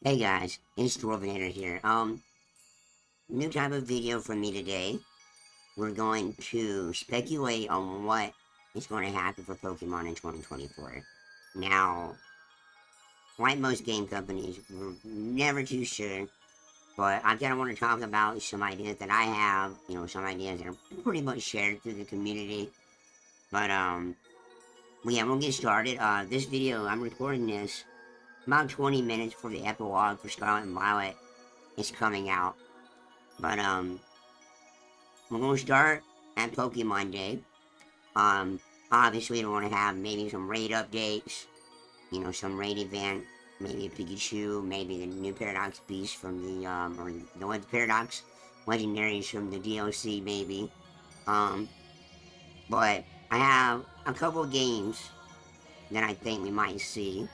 Hey guys, it's Dwarvenator here. New type of video for me today. We're going to speculate on what is going to happen for Pokemon in 2024. Now, like most game companies, we're never too sure, but I kind of want to talk about some ideas that I have, some ideas that are pretty much shared through the community. But, yeah, we'll get started. This video, I'm recording this about 20 minutes before the epilogue for Scarlet and Violet is coming out. But we're gonna start at Pokemon Day. Obviously we want to have maybe some raid updates, some raid event, maybe a Pikachu, maybe the new Paradox Beast from the or the Paradox Legendaries from the DLC, maybe. Um, but I have a couple of games that I think we might see.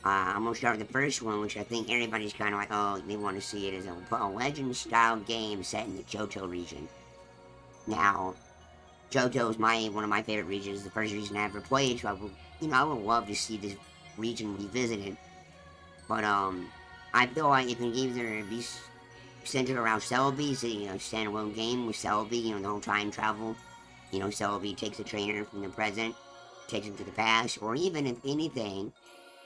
I'm gonna start with the first one, which I think everybody's kind of like, oh, they want to see it as a Legend-style game set in the Johto region. Now, Johto is one of my favorite regions. The first region I ever played, so I would love to see this region revisited. But I feel like it can either be centered around Celebi, so standalone game with Celebi, the whole time travel. Celebi takes a trainer from the present, takes him to the past, or even if anything,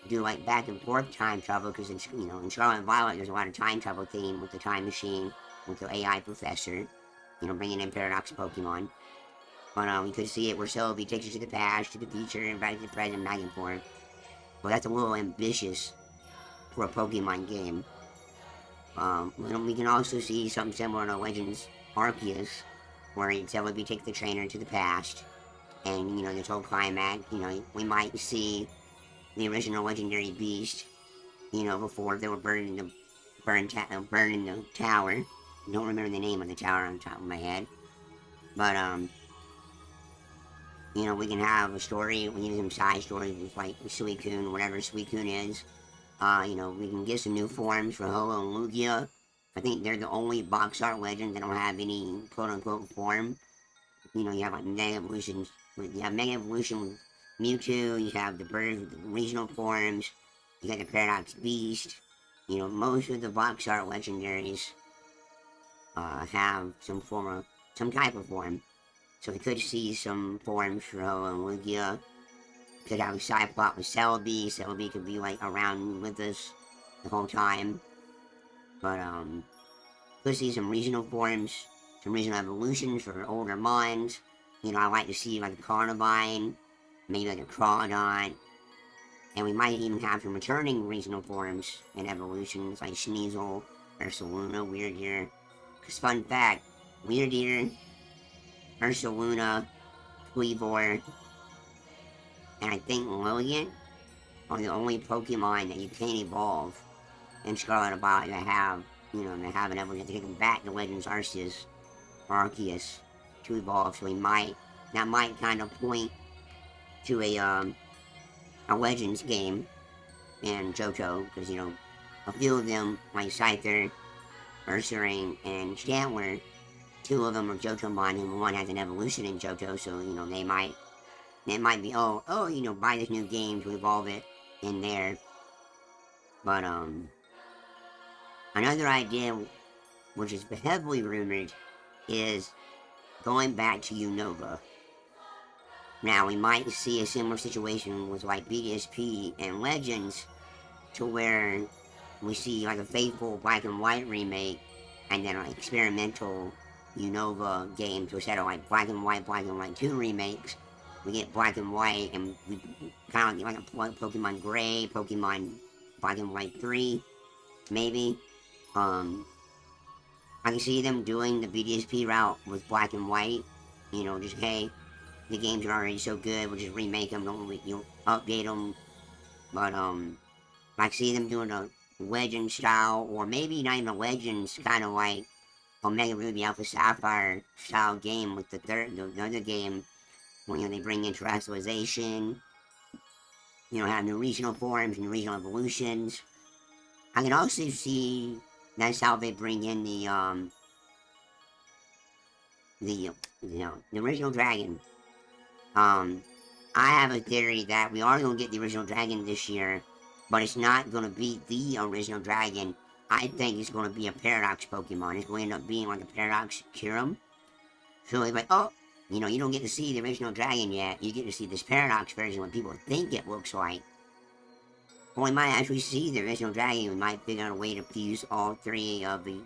do like back and forth time travel, because in Scarlet and Violet there's a lot of time travel theme with the time machine, with the AI professor, bringing in Paradox Pokemon. But we could see it where Celebi takes you to the past, to the future, and back to the present, back and forth. But that's a little ambitious for a Pokemon game. We can also see something similar to Legends Arceus, where Celebi takes the trainer to the past, and this whole climax. We might see the original legendary beast, before they were burning the tower. I don't remember the name of the tower on the top of my head. But, we can have a story, we can some side stories with, like, Suicune, whatever Suicune is. We can get some new forms for Ho-Oh and Lugia. I think they're the only box art legends that don't have any quote-unquote form. You have, like, Mega Evolution with Mewtwo, you have the birds with the regional forms, you got the Paradox Beast. Most of the box art legendaries have some type of form. So we could see some forms for Ho and Lugia. Could have a side plot with Celebi. Celebi could be like around with us the whole time. But could see some regional forms, some regional evolutions for older mons. I like to see like a Carnivine, maybe like a Crawdon. And we might even have some returning regional forms and evolutions like Sneasel, Ursaluna, Weirdeer. Because fun fact, Weirdeer, Ursaluna, Tweevor, and I think Lillian are the only Pokemon that you can't evolve in Scarlet and Violet that have, that have an evolution. You have to take them back to Legends Arceus or Arceus to evolve. So that might kind of point to a Legends game in Johto, because, a few of them, like Scyther, Ursaring, and Stantler, two of them are Johtomon, and one has an evolution in Johto, so, they might be, buy this new game to evolve it in there. But, another idea, which is heavily rumored, is going back to Unova. Now, we might see a similar situation with, like, BDSP and Legends, to where we see, like, a faithful Black and White remake, and then, like, experimental Unova games, instead of, like, Black and White 2 remakes. We get Black and White, and we kind of get, like, a Pokemon Gray, Pokemon Black and White 3, maybe. I can see them doing the BDSP route with Black and White, just, hey, the games are already so good, we'll just remake them, don't update them. But I see them doing a Legend style, or maybe not even a Legends, kind of like Omega Ruby Alpha Sapphire style game with the other game, where they bring in terrestrialization, have new regional forms, new regional evolutions. I can also see that's how they bring in the original dragon. I have a theory that we are going to get the original dragon this year, but it's not going to be the original dragon. I think it's going to be a Paradox Pokemon. It's going to end up being like a Paradox Kyurem. So it's like, oh, you don't get to see the original dragon yet. You get to see this Paradox version, what people think it looks like. Or we might actually see the original dragon. We might figure out a way to fuse all three of the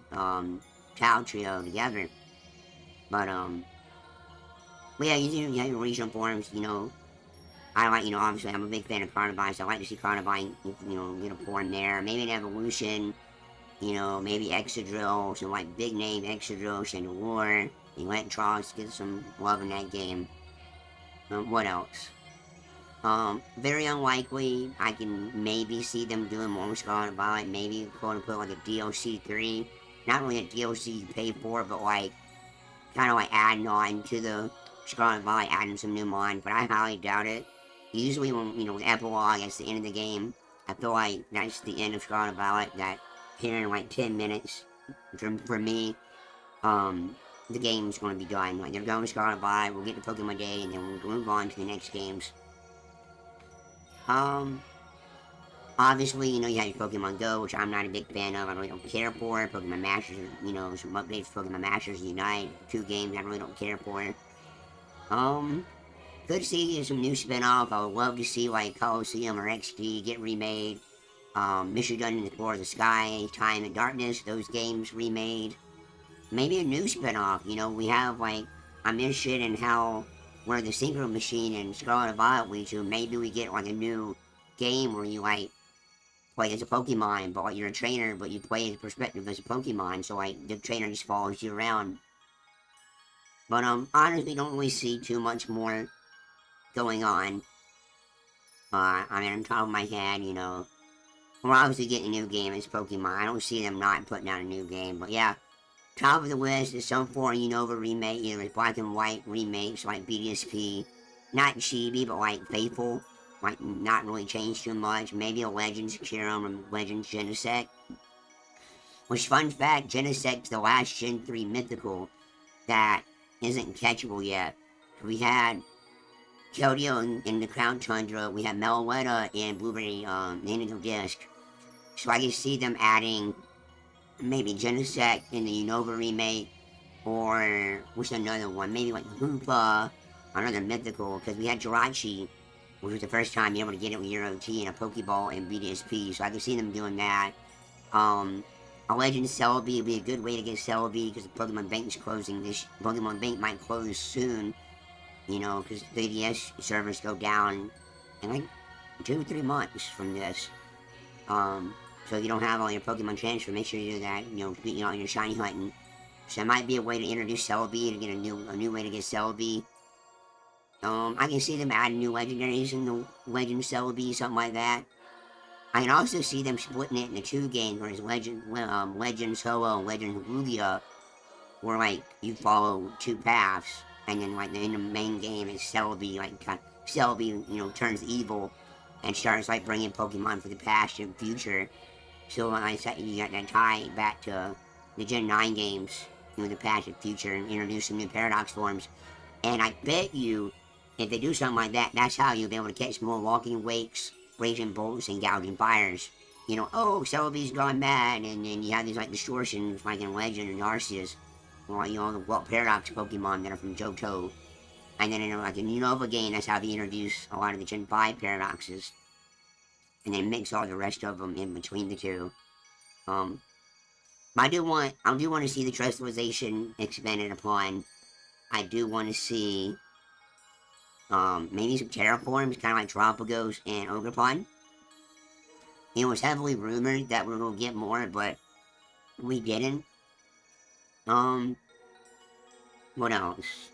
Teal trio together. But yeah, you have your regional forms. I like, obviously I'm a big fan of Carnivine, so I like to see Carnivine, get a form there. Maybe an evolution, maybe Excadrill, some like big name Excadrill, Chandelure, Electros, get some love in that game. What else? Very unlikely. I can maybe see them doing more with Scarlet Violet, maybe quote unquote like a DLC 3. Not really a DLC you pay for, but like kind of like adding on to the Scarlet Violet, adding some new mon, but I highly doubt it. Usually when, with Epilogue, it's the end of the game. I feel like that's the end of Scarlet Violet, that here in like 10 minutes, for me, the game's going to be done. Like, they're going to Scarlet Violet, we'll get to Pokemon Day, and then we'll move on to the next games. Obviously, you have your Pokemon Go, which I'm not a big fan of. I really don't care for. Pokemon Masters, some updates for Pokemon Masters Unite. 2 games I really don't care for. Could see some new spin-off. I would love to see, like, Coliseum or XD get remade. Mystery Dungeon Explore the Sky, Time and Darkness, those games remade. Maybe a new spin-off. We have, like, I'm interested in where the Synchro Machine and Scarlet Violet lead to. Maybe we get, like, a new game where you, like, play as a Pokemon, but like you're a trainer, but you play as a perspective as a Pokemon, so like the trainer just follows you around. But honestly, don't really see too much more going on. I mean, on top of my head, we're obviously getting a new game as Pokemon. I don't see them not putting out a new game, but yeah, top of the list is some form Unova remake, either it's black and white remakes like BDSP, not chibi, but like faithful. Might not really change too much. Maybe a Legends Kyurem or Legends Genesect. Which, fun fact, Genesect's the last Gen 3 mythical that isn't catchable yet. We had Keldeo in the Crown Tundra. We had Meloetta in Blueberry Indigo Disc. So I can see them adding maybe Genesect in the Unova remake. Or, what's another one? Maybe like Hoopa, another mythical. Because we had Jirachi, which was the first time you're able to get it with your OT and a Pokeball and BDSP, so I can see them doing that. A Legend Celebi would be a good way to get Celebi, because the Pokemon Bank is closing Pokemon Bank might close soon, because the ADS servers go down in like 2-3 months from this. So you don't have all your Pokemon transfer, make sure you do that, on your shiny hunting. So it might be a way to introduce Celebi, to get a new way to get Celebi. I can see them adding new legendaries in the Legend Celebi, something like that. I can also see them splitting it into 2 games, where it's Legends Ho-Oh and Legends Lugia, where, like, you follow 2 paths, and then, like, in the main game, it's Celebi, like, Celebi, turns evil, and starts, like, bringing Pokemon for the past and future. So, like I said, you got that tie back to the Gen 9 games, the past and future, and introduce some new Paradox forms. And I bet you, if they do something like that, that's how you'll be able to catch more Walking Wakes, Raging Bolts, and Gouging Fires. Oh, Celebi's gone mad, and then you have these, like, distortions, like in Legend and Arceus, or, the Paradox Pokemon that are from Johto. And then in, like, a Unova game, that's how they introduce a lot of the Gen 5 Paradoxes. And then mix all the rest of them in between the two. I do want to see the Terrestrialization expanded upon. I do want to see maybe some terraforms, kind of like Tropicos and Ogerpon. It was heavily rumored that we were going to get more, but we didn't. What else?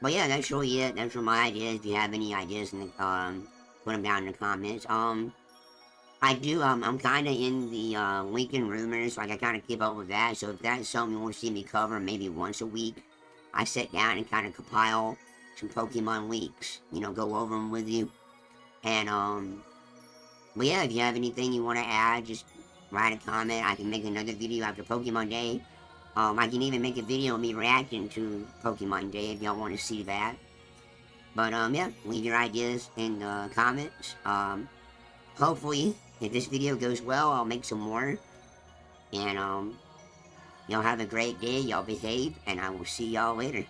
But yeah, that's really it. That's my ideas. If you have any ideas, put them down in the comments. I do, I'm kind of in the, Lincoln rumors, like, I kind of keep up with that, so if that's something you want to see me cover, maybe once a week, I sit down and kind of compile some Pokemon leaks, go over them with you, and, but yeah, if you have anything you want to add, just write a comment. I can make another video after Pokemon Day. I can even make a video of me reacting to Pokemon Day if y'all want to see that. But, yeah, leave your ideas in the comments. hopefully, if this video goes well, I'll make some more. And, y'all have a great day, y'all behave, and I will see y'all later.